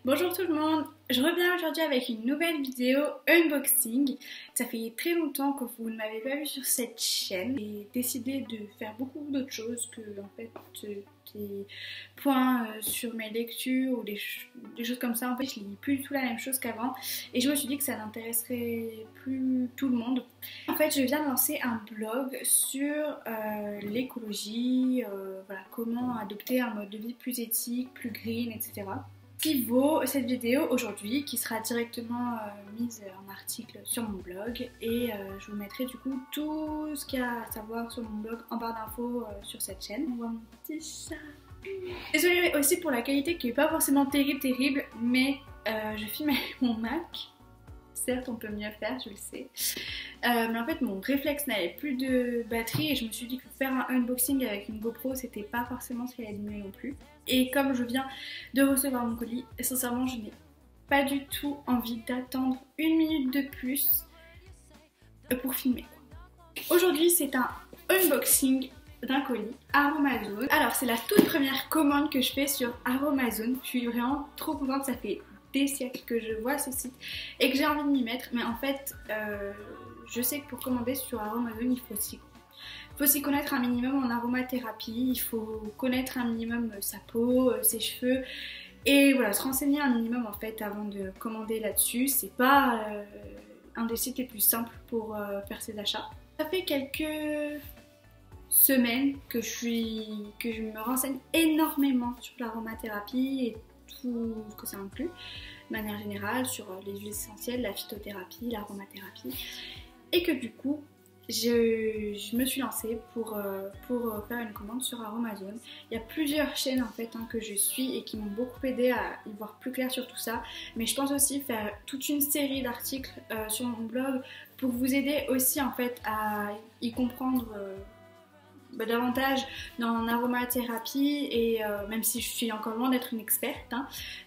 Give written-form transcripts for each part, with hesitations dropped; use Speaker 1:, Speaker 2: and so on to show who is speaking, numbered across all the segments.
Speaker 1: Bonjour tout le monde, je reviens aujourd'hui avec une nouvelle vidéo unboxing. Ça fait très longtemps que vous ne m'avez pas vu sur cette chaîne. J'ai décidé de faire beaucoup d'autres choses que en fait des points sur mes lectures ou des choses comme ça. En fait je lis plus du tout la même chose qu'avant et je me suis dit que ça n'intéresserait plus tout le monde. En fait je viens de lancer un blog sur l'écologie, voilà, comment adopter un mode de vie plus éthique, plus green, etc. Qui vaut cette vidéo aujourd'hui, qui sera directement mise en article sur mon blog et je vous mettrai du coup tout ce qu'il y a à savoir sur mon blog en barre d'infos sur cette chaîne. On voit mon petit chat. Désolée aussi pour la qualité qui n'est pas forcément terrible, mais je filme avec mon Mac. Certes, on peut mieux faire, je le sais. Mais en fait, mon réflexe n'avait plus de batterie et je me suis dit que faire un unboxing avec une GoPro, c'était pas forcément ce qu'il y avait de mieux non plus. Et comme je viens de recevoir mon colis, sincèrement, je n'ai pas du tout envie d'attendre une minute de plus pour filmer. Aujourd'hui, c'est un unboxing d'un colis Aromazone. Alors, c'est la toute première commande que je fais sur Aromazone. Je suis vraiment trop contente, ça fait des siècles que je vois ce site et que j'ai envie de m'y mettre, mais en fait je sais que pour commander sur Aromazone il faut s'y connaître un minimum en aromathérapie, il faut connaître un minimum sa peau, ses cheveux et voilà, se renseigner un minimum en fait avant de commander là-dessus. C'est pas un des sites les plus simples pour faire ses achats. Ça fait quelques semaines que je me renseigne énormément sur l'aromathérapie et tout ce que ça inclut de manière générale sur les huiles essentielles, la phytothérapie, l'aromathérapie et que du coup je me suis lancée pour faire une commande sur Aromazone. Il y a plusieurs chaînes en fait que je suis et qui m'ont beaucoup aidé à y voir plus clair sur tout ça, mais je pense aussi faire toute une série d'articles sur mon blog pour vous aider aussi en fait à y comprendre davantage dans l'aromathérapie et même si je suis encore loin d'être une experte,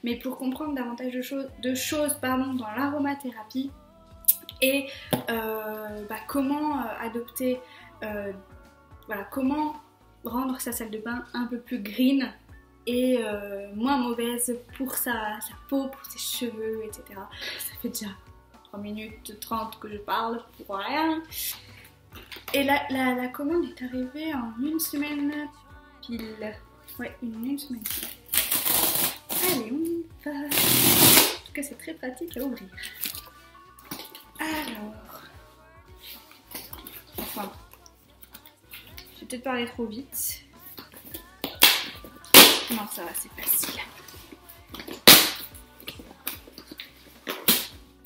Speaker 1: mais pour comprendre davantage de choses dans l'aromathérapie et comment adopter, voilà, comment rendre sa salle de bain un peu plus green et moins mauvaise pour sa peau, pour ses cheveux, etc. Ça fait déjà 3 minutes 30 que je parle pour rien. Et la commande est arrivée en une semaine pile. Ouais, une semaine pile. Allez, on y va. En tout cas, c'est très pratique à ouvrir. Alors. Enfin. J'ai peut-être parlé trop vite. Non, ça va, c'est facile.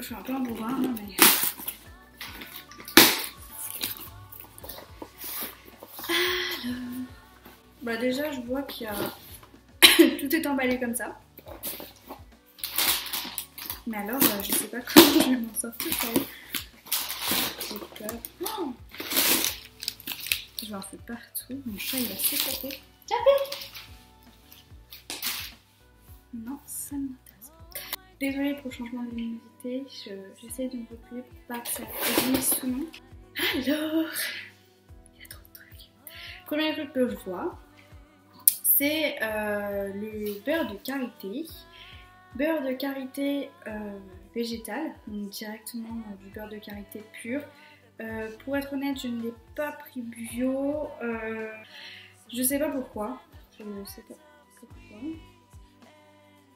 Speaker 1: Je suis un peu en bourrin, mais. Bah déjà je vois qu'il y a tout est emballé comme ça. Mais alors je sais pas comment je vais m'en sortir. J'ai peur. Oh, je vais en faire partout. Mon chat il va s'échapper. Non, ça ne m'intéresse pas. Désolée pour le changement de luminosité. J'essaie de me replier pour pas que ça glisse tout le monde. Alors, il y a trop de trucs. Premier truc que je vois, c'est le beurre de karité. Beurre de karité végétal, donc directement du beurre de karité pur. Pour être honnête, je ne l'ai pas pris bio. Je sais pas pourquoi. Je sais pas pourquoi.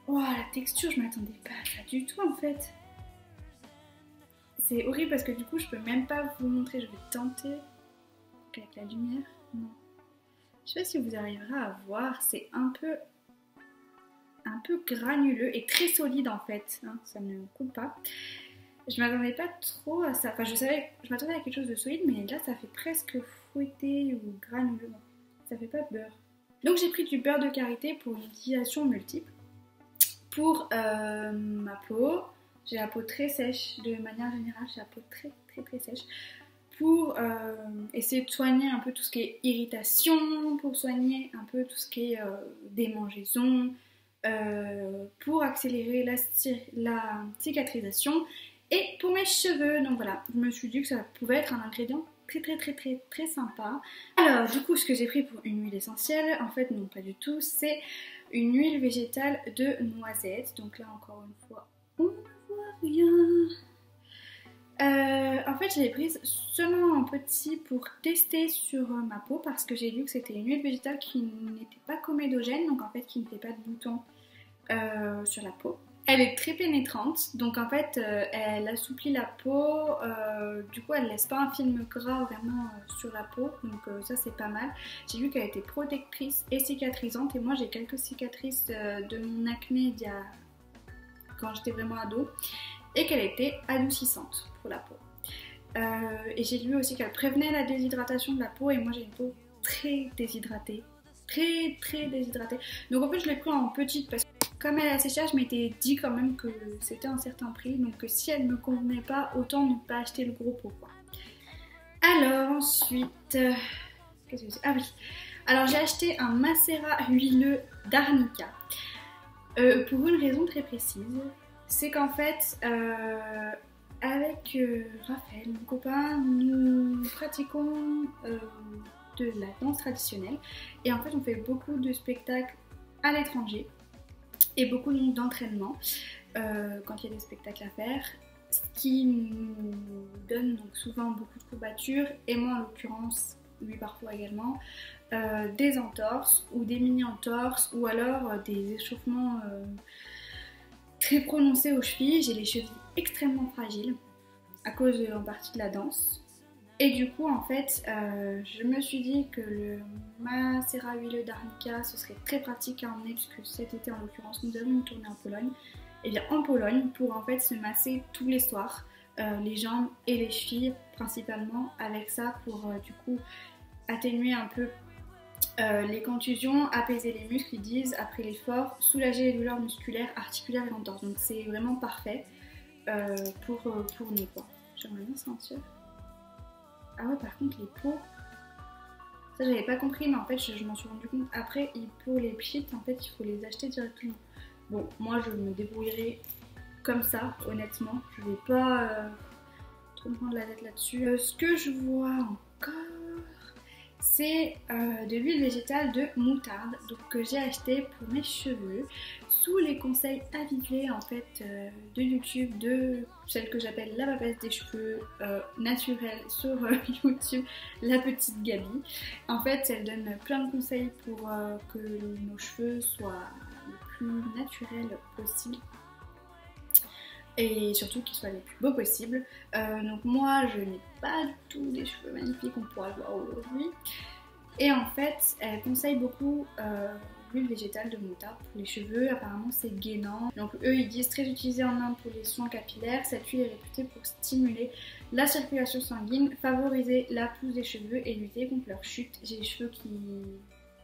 Speaker 1: Oh, la texture, je m'attendais pas à ça du tout en fait. C'est horrible parce que du coup, je peux même pas vous montrer. Je vais tenter avec la lumière. Non. Je sais pas si vous arriverez à voir, c'est un peu granuleux et très solide en fait, ça ne coule pas. Je m'attendais pas trop à ça, enfin je m'attendais à quelque chose de solide, mais là ça fait presque fouetté ou granuleux, ça fait pas beurre. Donc j'ai pris du beurre de karité pour une utilisation multiple. Pour ma peau, j'ai la peau très sèche, de manière générale j'ai la peau très sèche. Pour essayer de soigner un peu tout ce qui est irritation, pour soigner un peu tout ce qui est démangeaison, pour accélérer la cicatrisation et pour mes cheveux. Donc voilà, je me suis dit que ça pouvait être un ingrédient très sympa. Alors du coup, ce que j'ai pris pour une huile essentielle, en fait non pas du tout, c'est une huile végétale de noisette. Donc là encore une fois, on ne voit rien. En fait, je l'ai prise seulement en petit pour tester sur ma peau parce que j'ai lu que c'était une huile végétale qui n'était pas comédogène, donc en fait qui ne fait pas de boutons sur la peau. Elle est très pénétrante, donc en fait elle assouplit la peau, du coup elle laisse pas un film gras vraiment sur la peau, donc ça c'est pas mal. J'ai vu qu'elle était protectrice et cicatrisante, et moi j'ai quelques cicatrices de mon acné quand j'étais vraiment ado, et qu'elle était adoucissante pour la peau. Et j'ai lu aussi qu'elle prévenait la déshydratation de la peau, et moi j'ai une peau très déshydratée, très déshydratée. Donc en fait je l'ai pris en petite parce que comme elle est assez chère, je m'étais dit quand même que c'était un certain prix, donc si elle ne me convenait pas, autant ne pas acheter le gros pot quoi. Alors ensuite, qu'est-ce que c'est? Ah oui, alors j'ai acheté un macérat huileux d'arnica pour une raison très précise. C'est qu'en fait, avec Raphaël, mon copain, nous pratiquons de la danse traditionnelle, et en fait on fait beaucoup de spectacles à l'étranger et beaucoup d'entraînement quand il y a des spectacles à faire, ce qui nous donne donc souvent beaucoup de courbatures, et moi en l'occurrence, lui parfois également, des entorses ou des mini-entorses, ou alors des échauffements très prononcés aux chevilles. J'ai les chevilles extrêmement fragiles à cause en partie de la danse. Et du coup, en fait, je me suis dit que le macérat huileux d'arnica, ce serait très pratique à emmener, puisque cet été, en l'occurrence, nous allons nous tourner en Pologne. Et bien en Pologne, pour en fait se masser tous les soirs, les jambes et les chevilles principalement, avec ça pour du coup atténuer un peu les contusions, apaiser les muscles, ils disent, après l'effort, soulager les douleurs musculaires, articulaires et entorses. Donc c'est vraiment parfait pour nous quoi. J'aimerais bien sentir. Ah ouais, par contre les peaux, ça j'avais pas compris, mais en fait je m'en suis rendu compte après. Pour les pchits, en fait il faut les acheter directement. Bon, moi je me débrouillerai comme ça, honnêtement. Je vais pas trop me prendre la tête là-dessus. Ce que je vois encore, c'est de l'huile végétale de moutarde, donc que j'ai acheté pour mes cheveux sous les conseils avisés en fait de YouTube, de celle que j'appelle la papesse des cheveux naturelle sur YouTube, la petite Gabi. En fait elle donne plein de conseils pour que nos cheveux soient le plus naturels possible, et surtout qu'ils soient les plus beaux possibles. Donc moi je n'ai pas du tout des cheveux magnifiques qu'on pourra voir aujourd'hui, et en fait elle conseille beaucoup l'huile végétale de moutarde pour les cheveux. Apparemment c'est gainant, donc eux ils disent très utilisé en Inde pour les soins capillaires. Cette huile est réputée pour stimuler la circulation sanguine, favoriser la pousse des cheveux et lutter contre leur chute. J'ai les cheveux qui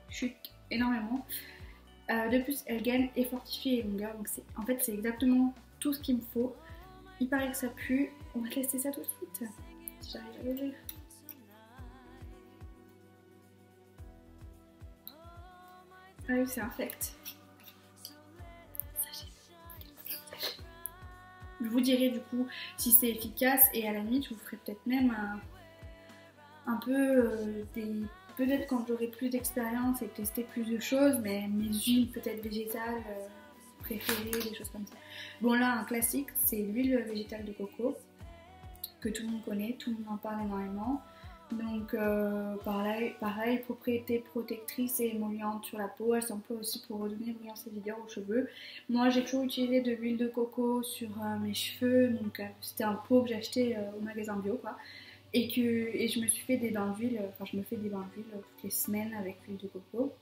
Speaker 1: chutent énormément. De plus elle gagne et fortifie les longueurs, donc en fait c'est exactement tout ce qu'il me faut. Il paraît que ça pue, on va tester ça tout de suite, si j'arrive à l'ouvrir. Ah oui, c'est infect. Je vous dirai du coup si c'est efficace, et à la limite je vous ferai peut-être même un peu peut-être quand j'aurai plus d'expérience et tester plus de choses, mais mes huiles peut-être végétales préférées, des choses comme ça. Bon là un classique, c'est l'huile végétale de coco, que tout le monde connaît, tout le monde en parle énormément. Donc pareil, propriété protectrice et émolliente sur la peau. Elle s'emploie aussi pour redonner brillance et vigueur aux cheveux. Moi j'ai toujours utilisé de l'huile de coco sur mes cheveux, donc c'était un pot que j'ai acheté au magasin bio quoi. Et je me suis fait des bains d'huile, je me fais des bains d'huile toutes les semaines avec l'huile de coco.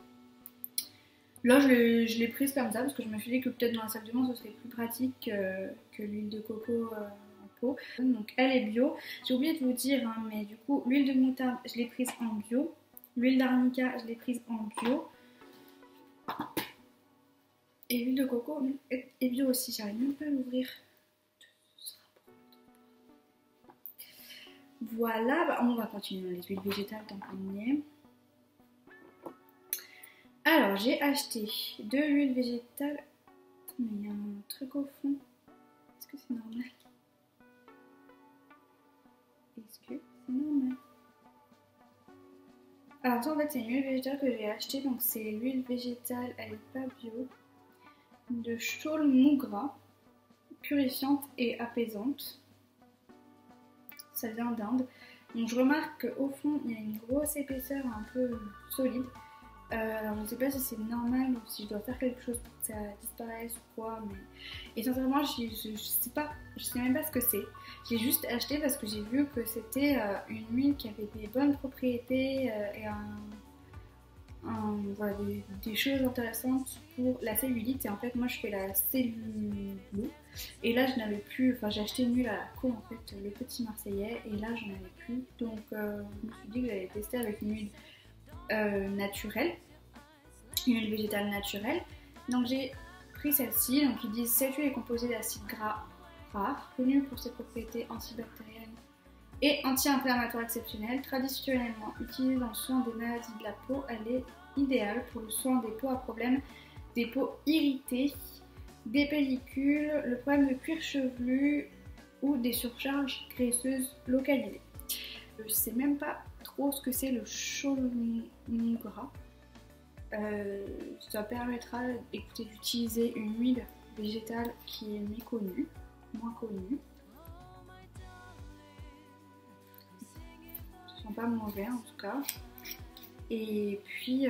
Speaker 1: Là je l'ai prise comme ça parce que je me suis dit que peut-être dans la salle de bain ce serait plus pratique que l'huile de coco en pot. Donc elle est bio. J'ai oublié de vous dire, hein, mais du coup l'huile de moutarde je l'ai prise en bio. L'huile d'arnica je l'ai prise en bio. Et l'huile de coco est bio aussi, j'arrive même pas à l'ouvrir. Voilà, on va continuer dans les huiles végétales tant qu'on y est. Alors j'ai acheté de l'huile végétale. Attends, mais il y a un truc au fond. Est-ce que c'est normal? Est-ce que c'est normal? Alors ça en fait c'est une huile végétale que j'ai achetée, donc c'est l'huile végétale, elle est pas bio, de Chaul Mougra, purifiante et apaisante. Ça vient d'Inde. Donc je remarque qu'au fond il y a une grosse épaisseur un peu solide. Alors je ne sais pas si c'est normal ou si je dois faire quelque chose pour que ça disparaisse ou quoi, mais... Et sincèrement je sais pas, je sais même pas ce que c'est. J'ai juste acheté parce que j'ai vu que c'était une huile qui avait des bonnes propriétés et voilà, des choses intéressantes pour la cellulite. Et en fait moi je fais la cellulo et là je n'avais plus, enfin j'ai acheté une huile à la co en fait, le petit marseillais, et là j'en avais plus, donc je me suis dit que j'allais tester avec une huile naturelle, une huile végétale naturelle. Donc j'ai pris celle-ci. Donc ils disent cette huile est composée d'acides gras rares, connus pour ses propriétés antibactériennes et anti-inflammatoires exceptionnelles. Traditionnellement utilisée dans le soin des maladies de la peau, elle est idéale pour le soin des peaux à problème, des peaux irritées, des pellicules, le problème de cuir chevelu ou des surcharges graisseuses localisées. Je sais même pas trop ce que c'est le Chaul Mougra. Ça permettra d'utiliser une huile végétale qui est méconnue, moins connue. Ça sent pas mauvais en tout cas. Et puis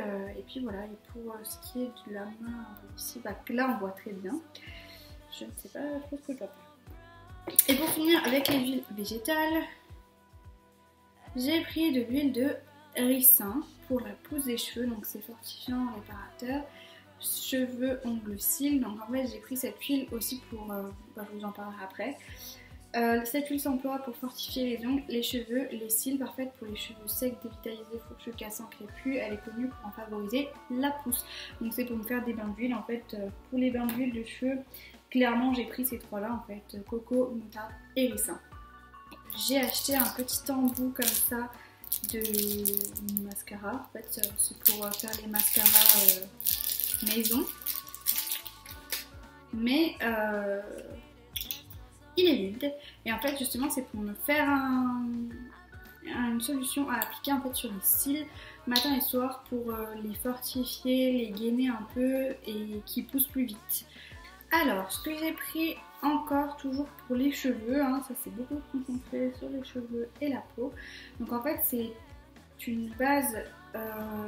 Speaker 1: voilà. Et pour ce qui est de la main ici, bah, là on voit très bien. Je ne sais pas trop ce que je dois faire. Et pour finir avec les huiles végétales, j'ai pris de l'huile de ricin pour la pousse des cheveux, donc c'est fortifiant, réparateur, cheveux, ongles, cils. Donc en fait j'ai pris cette huile aussi pour, je vous en parlerai après. Cette huile s'emploie pour fortifier les ongles, les cheveux, les cils, parfaite pour les cheveux secs, dévitalisés, fourchus, cassants, crépus. Elle est connue pour en favoriser la pousse. Donc c'est pour me faire des bains d'huile. En fait, pour les bains d'huile de cheveux, clairement j'ai pris ces trois-là en fait, coco, moutarde et ricin. J'ai acheté un petit embout comme ça de mascara. En fait, c'est pour faire les mascaras maison. Mais il est vide. Et en fait, justement, c'est pour me faire une solution à appliquer en fait sur les cils matin et soir pour les fortifier, les gainer un peu et qui poussent plus vite. Alors, ce que j'ai pris encore, toujours pour les cheveux, hein, ça c'est beaucoup concentré sur les cheveux et la peau. Donc en fait, c'est une base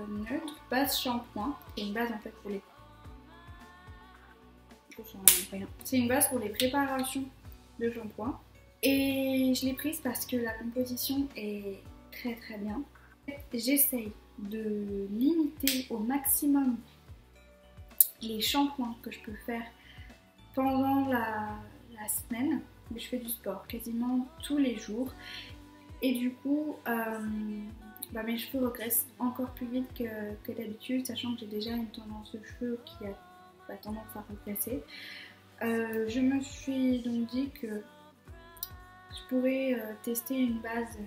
Speaker 1: neutre, base shampoing. C'est une base en fait pour les... C'est une base pour les préparations de shampoing. Et je l'ai prise parce que la composition est très très bien. J'essaye de limiter au maximum les shampoings que je peux faire pendant la semaine où je fais du sport, quasiment tous les jours. Et du coup, mes cheveux regressent encore plus vite que d'habitude, sachant que j'ai déjà une tendance de cheveux qui a tendance à regresser. Je me suis donc dit que je pourrais tester une base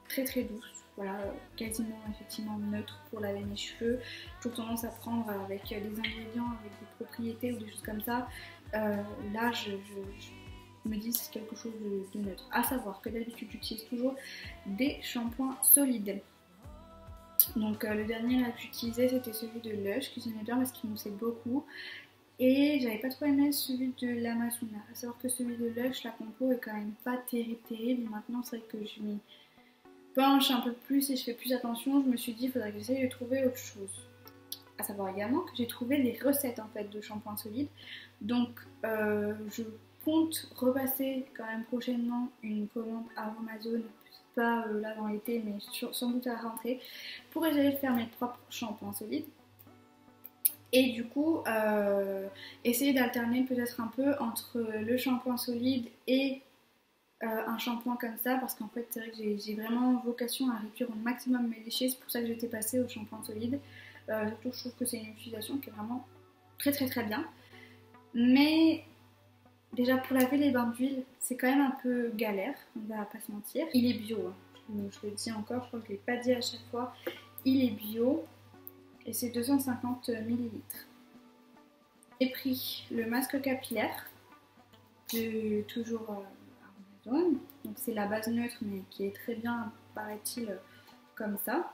Speaker 1: très très douce, voilà, quasiment effectivement neutre pour laver mes cheveux. J'ai toujours tendance à prendre avec des ingrédients, avec des propriétés ou des choses comme ça. Là, je me dis que c'est quelque chose de neutre. À savoir que d'habitude, j'utilise toujours des shampoings solides. Donc le dernier là que j'utilisais, c'était celui de Lush, que j'aimais bien parce qu'il moussait beaucoup. Et j'avais pas trop aimé celui de l'Amazona. À savoir que celui de Lush, la compo est quand même pas terrible. Et maintenant, c'est vrai que je m'y penche un peu plus et je fais plus attention. Je me suis dit, il faudrait que j'essaye de trouver autre chose. À savoir également que j'ai trouvé des recettes en fait de shampoing solide. Donc, je compte repasser quand même prochainement une commande à Amazon. Pas là dans l'été, mais sans doute à la rentrée, pour essayer de faire mes propres shampoings solides. Et du coup, essayer d'alterner peut-être un peu entre le shampoing solide et un shampoing comme ça, parce qu'en fait, c'est vrai que j'ai vraiment vocation à réduire au maximum mes déchets. C'est pour ça que j'étais passée au shampoing solide. Surtout, je trouve que c'est une utilisation qui est vraiment très très très bien. Mais déjà, pour laver les bains d'huile, c'est quand même un peu galère, on va pas se mentir. Il est bio, hein. Je le dis encore, je crois que je ne l'ai pas dit à chaque fois. Il est bio. Et c'est 250 ml. J'ai pris le masque capillaire de toujours Amazon. Donc c'est la base neutre mais qui est très bien, paraît-il, comme ça.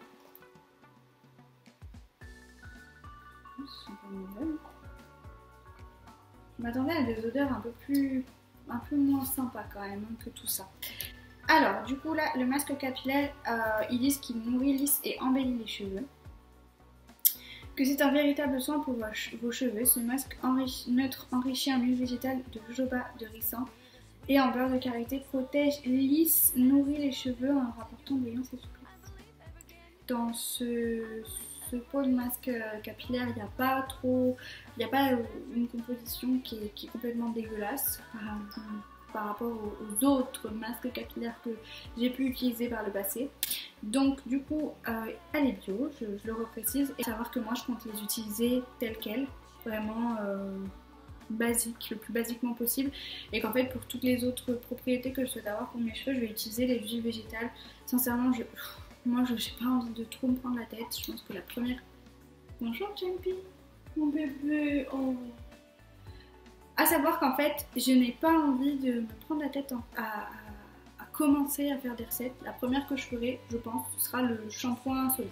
Speaker 1: Ce sont pas mauvais. Je m'attendais à des odeurs un peu moins sympas quand même que tout ça. Alors, du coup là, le masque capillaire, ils disent qu'il nourrit, lisse et embellit les cheveux. Que c'est un véritable soin pour vos cheveux. Ce masque neutre enrichi en huile végétale de jojoba de ricin et en beurre de karité protège, lisse, nourrit les cheveux en leur apportant brillance et souplesse. Dans ce pot de masque capillaire, il n'y a pas une composition qui est complètement dégueulasse par rapport aux autres masques capillaires que j'ai pu utiliser par le passé. Donc du coup, elle est bio, je le reprécise, et savoir que moi je compte les utiliser telles quelles, vraiment basique, le plus basiquement possible, et qu'en fait pour toutes les autres propriétés que je souhaite avoir pour mes cheveux, je vais utiliser les huiles végétales. Sincèrement, moi je n'ai pas envie de trop me prendre la tête. Je pense que la première... Bonjour Jumpy, mon bébé, oh. À savoir qu'en fait, je n'ai pas envie de me prendre la tête à commencer à faire des recettes. La première que je ferai, je pense, ce sera le shampoing solide.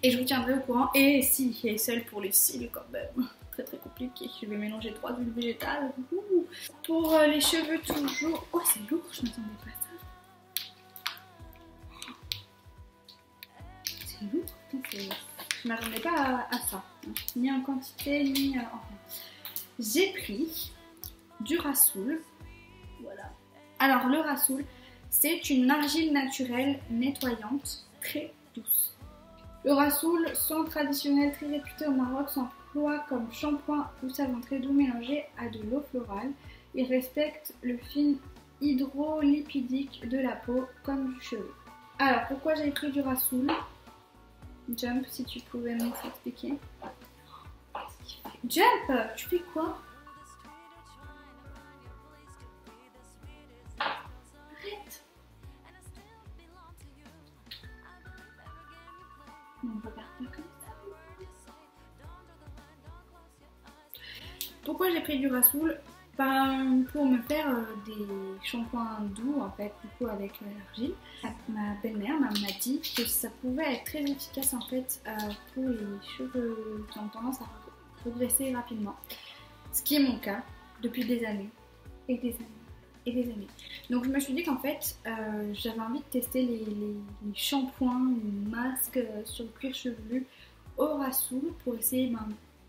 Speaker 1: Et je vous tiendrai au courant. Et si, et celle pour les cils quand même. Très très compliqué. Je vais mélanger 3 huiles végétales. Pour les cheveux toujours... Oh, c'est lourd, je m'attendais pas à ça. C'est lourd. Je m'attendais pas à ça. Ni en quantité, ni en... J'ai pris du Rassoul. Voilà. Alors le Rassoul, c'est une argile naturelle nettoyante très douce. Le Rassoul, son traditionnel très réputé au Maroc, s'emploie comme shampoing ou savon très doux mélangé à de l'eau florale. Il respecte le film hydrolipidique de la peau comme du cheveu. Alors pourquoi j'ai pris du Rassoul? Jump, si tu pouvais m'expliquer. Jump, tu fais quoi? Arrête. On regarde pas comme ça. Pourquoi j'ai pris du Rassoul? Pour me faire des shampoings doux en fait, du coup avec l'argile. Ma belle-mère m'a dit que ça pouvait être très efficace en fait pour les cheveux qui ont tendance à progresser rapidement, ce qui est mon cas depuis des années et des années et des années. Donc je me suis dit qu'en fait j'avais envie de tester les shampoings, les masques sur le cuir chevelu au Rassoul pour essayer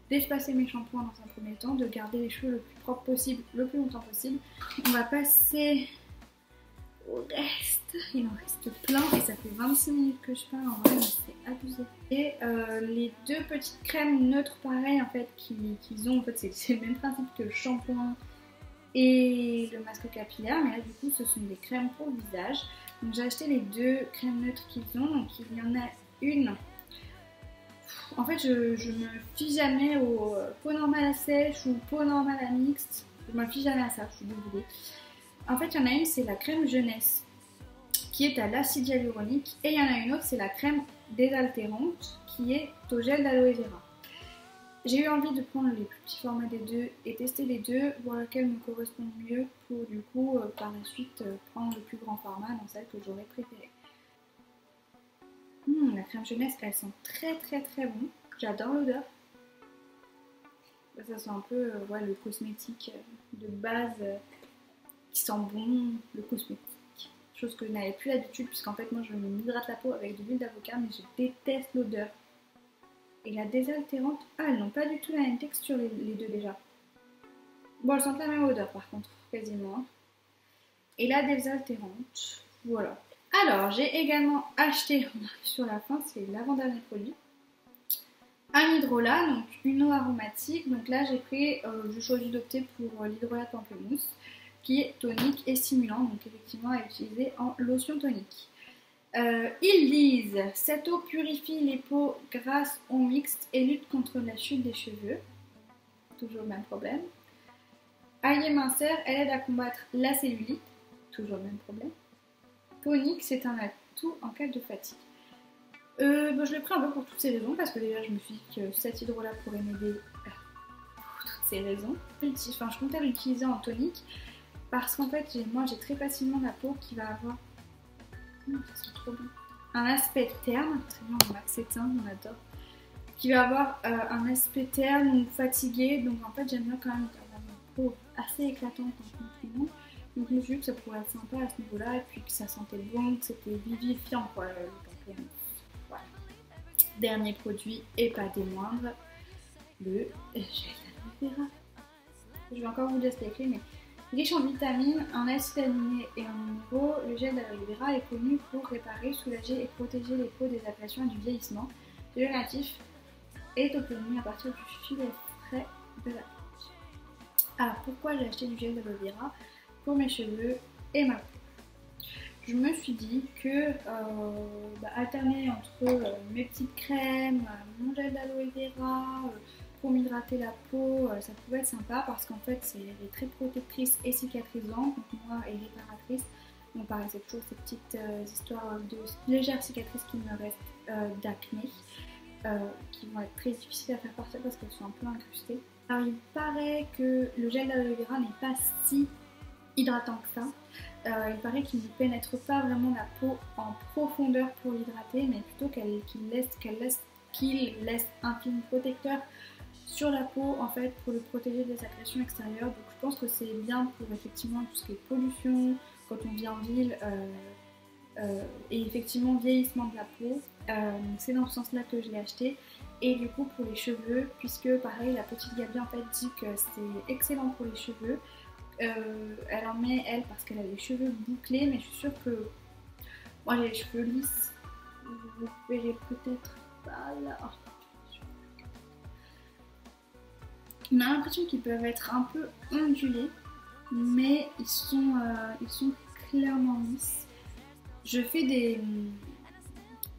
Speaker 1: d'espacer mes shampoings dans un premier temps, de garder les cheveux le plus propre possible, le plus longtemps possible. On va passer au reste. Il en reste plein et ça fait 26 minutes que je parle, en vrai mais c'est abusé. Et les deux petites crèmes neutres pareilles en fait qu'ils ont, en fait c'est le même principe que le shampoing et le masque capillaire, mais là du coup ce sont des crèmes pour le visage. Donc j'ai acheté les deux crèmes neutres qu'ils ont, donc il y en a une. En fait je me fie jamais au peau normale à sèche ou peau normale à mixte, je me fie jamais à ça, je suis désolée. En fait il y en a une, c'est la crème jeunesse qui est à l'acide hyaluronique, et il y en a une autre, c'est la crème désaltérante qui est au gel d'aloe vera. J'ai eu envie de prendre les plus petits formats des deux et tester les deux, voir laquelle me correspond mieux pour du coup par la suite prendre le plus grand format dans celle que j'aurais préférée. La crème jeunesse, elle sent très très très bon, j'adore l'odeur. Ça sent un peu le cosmétique de base qui sent bon, le cosmétique. Chose que je n'avais plus l'habitude puisqu'en fait moi je m'hydrate la peau avec de l'huile d'avocat, mais je déteste l'odeur. Et la désaltérante, elles n'ont pas du tout la même texture les deux déjà. Bon, elles sentent la même odeur par contre, quasiment. Et la désaltérante, voilà. Alors j'ai également acheté, sur la fin, c'est l'avant-dernier produit, un hydrolat, donc une eau aromatique. Donc là j'ai choisi d'opter pour l'hydrolat de pamplemousse, qui est tonique et stimulant, donc effectivement à utiliser en lotion tonique. Ils disent, cette eau purifie les peaux grasses ou mixtes et lutte contre la chute des cheveux. Toujours le même problème. Alliée minceur, elle aide à combattre la cellulite. Toujours le même problème. Tonique, c'est un atout en cas de fatigue. Je l'ai pris un peu pour toutes ces raisons, parce que déjà je me suis dit que cet hydrolat pourrait m'aider pour toutes ces raisons. Enfin, je comptais l'utiliser en tonique, parce qu'en fait moi j'ai très facilement la peau qui va avoir ça sent trop bon. Un aspect terne, très bien, on max éteint, on adore. qui va avoir un aspect terne ou fatigué. Donc en fait j'aime bien quand même avoir une peau assez éclatante en complément. Donc je me suis dit que ça pourrait être sympa à ce niveau-là et puis que ça sentait bon, que c'était vivifiant quoi, le pamplemousse. Voilà. Dernier produit et pas des moindres, le gel d'aloe vera. Je vais encore vous dire ce qu'il y a écrit, mais riche en vitamines, en acides aminés et en minéraux, le gel d'aloe vera est connu pour réparer, soulager et protéger les peaux des ablations et du vieillissement. Le gel natif est obtenu à partir du filet frais de la plante. Alors pourquoi j'ai acheté du gel d'aloe vera? Pour mes cheveux et ma peau. Je me suis dit que alterner entre mes petites crèmes, mon gel d'aloe vera, pour m'hydrater la peau, ça pouvait être sympa parce qu'en fait c'est très protectrice et cicatrisante, donc moi et réparatrice. Donc pareil, c'est toujours ces petites histoires de légères cicatrices qui me restent d'acné, qui vont être très difficiles à faire partir parce qu'elles sont un peu incrustées. Alors il paraît que le gel d'aloe vera n'est pas si hydratant que ça. Il paraît qu'il ne pénètre pas vraiment la peau en profondeur pour l'hydrater, mais plutôt qu'il laisse un film protecteur sur la peau en fait pour le protéger des agressions extérieures. Donc je pense que c'est bien pour effectivement tout ce qui est pollution, quand on vit en ville et effectivement vieillissement de la peau. C'est dans ce sens là que je l'ai acheté. Et du coup pour les cheveux, puisque pareil la petite Gabi en fait dit que c'est excellent pour les cheveux. Elle en met elle parce qu'elle a les cheveux bouclés, mais je suis sûre que moi j'ai les cheveux lisses, vous verrez peut-être pas là. On a l'impression qu'ils peuvent être un peu ondulés, mais ils sont clairement lisses. Je fais des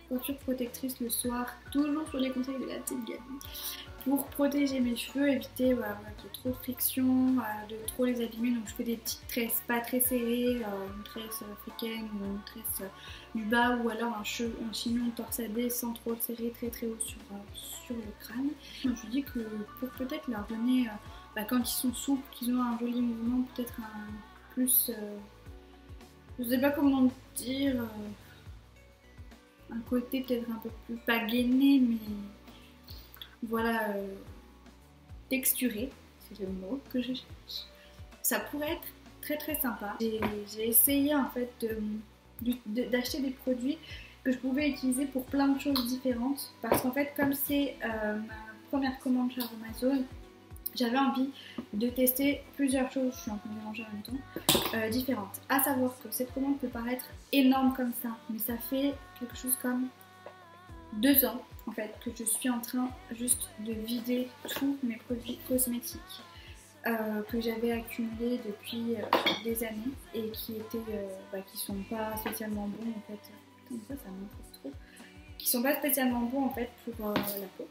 Speaker 1: coiffures protectrices le soir, toujours sur les conseils de la petite Gabi, pour protéger mes cheveux, éviter qu'il y ait trop de friction, de trop les abîmer. Donc je fais des petites tresses pas très serrées, une tresse africaine ou une tresse du bas, ou alors un chignon torsadé sans trop le serrer très très haut sur le crâne. Donc je me dis que pour peut-être leur donner, quand ils sont souples, qu'ils ont un joli mouvement, peut-être un plus, je sais pas comment dire, un côté peut-être un peu plus pas gainé, mais voilà, texturé, c'est le mot que je cherche. Ça pourrait être très très sympa. J'ai essayé en fait d'acheter des produits que je pouvais utiliser pour plein de choses différentes, parce qu'en fait comme c'est ma première commande sur Amazon, j'avais envie de tester plusieurs choses, je suis en train de mélanger en même temps, différentes. À savoir que cette commande peut paraître énorme comme ça, mais ça fait quelque chose comme 2 ans en fait que je suis en train juste de vider tous mes produits cosmétiques que j'avais accumulés depuis des années et qui sont pas spécialement bons en fait. Comme ça montre trop. Qui sont pas spécialement bons en fait pour la peau.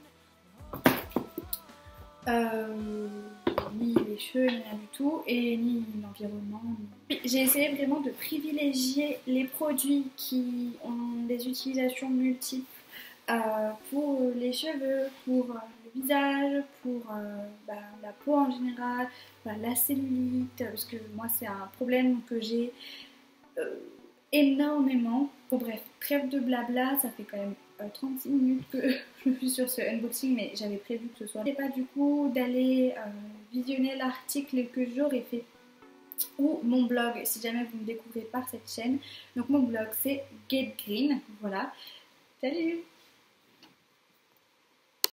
Speaker 1: Ni les cheveux, ni rien du tout, et ni l'environnement. J'ai essayé vraiment de privilégier les produits qui ont des utilisations multiples pour les cheveux, pour le visage, pour la peau en général, la cellulite, parce que moi c'est un problème que j'ai énormément. Bon bref, trêve de blabla, ça fait quand même 36 minutes que je suis sur ce unboxing, mais j'avais prévu que ce soit. Et pas du coup d'aller visionner l'article que j'aurais fait ou mon blog si jamais vous me découvrez par cette chaîne. Donc mon blog c'est Get Green, voilà. Salut!